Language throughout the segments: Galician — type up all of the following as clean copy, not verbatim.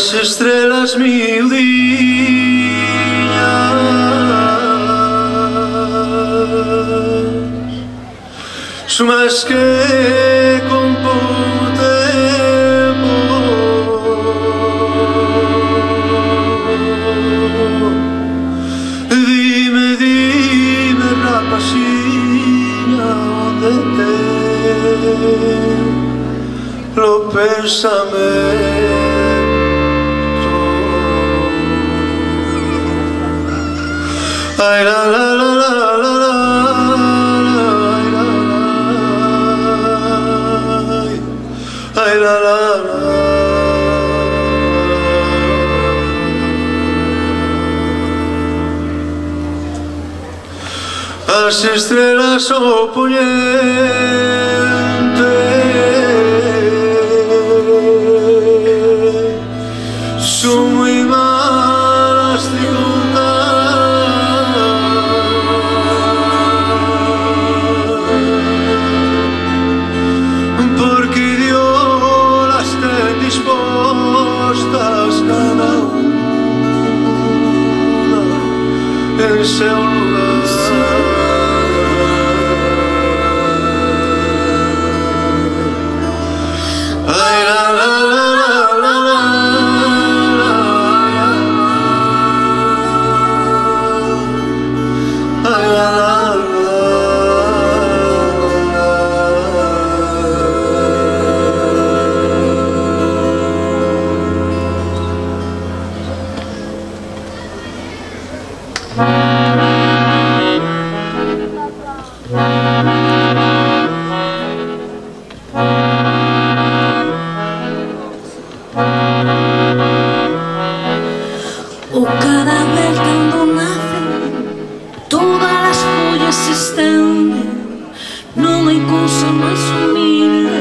As estrelas miudinhas son as que con pouco tempo dime rapaziña onde te lo pensamento. Ay la la la la la la, ay la la la. As estrelas ao poniente son moi malas de contar, porque Dios las ten dispostas cada una en seu lugar. O cadáver cando nace, todas as follas se estenden. Non hai cousa máis humilde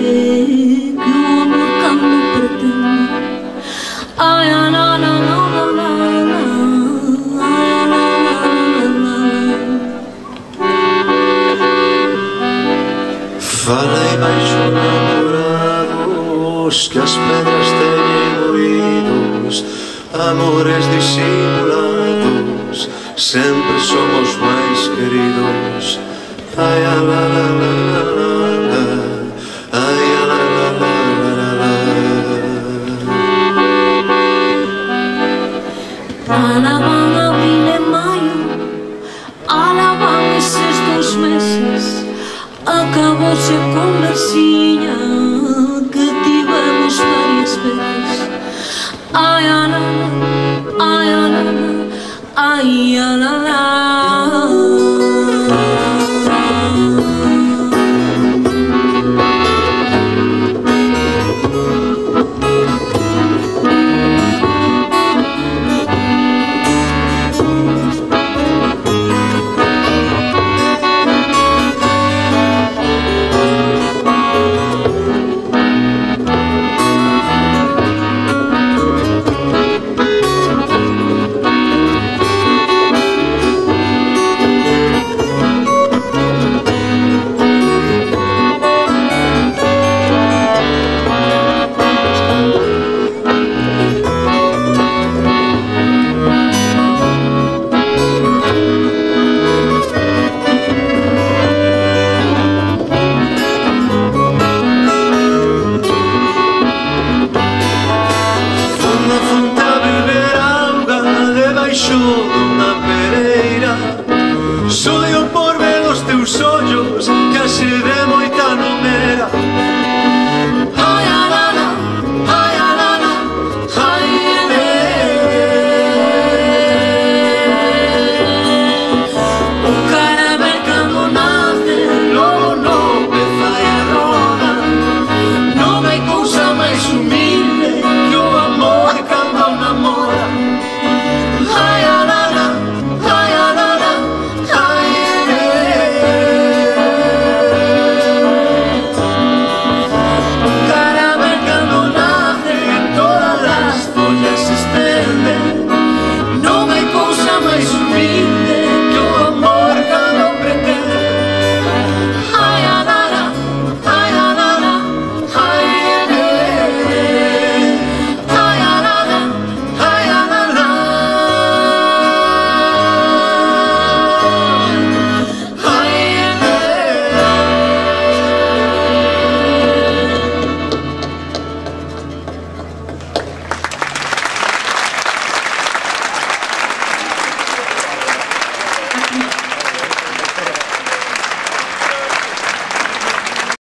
que o amor cando pretende. Ai, la la la la la la, ai, la la la la. Falei baixo namorados que as pedras teñen oídos, amores disimulados, sempre somos máis queridos. Ai, la la la la la la, ai, la la la la la. Alaban abril e maio, alaban eses 2 meses, acabouse a conversiña que tivemos varias veces. Ay, la la, ay, la la, ay, la la.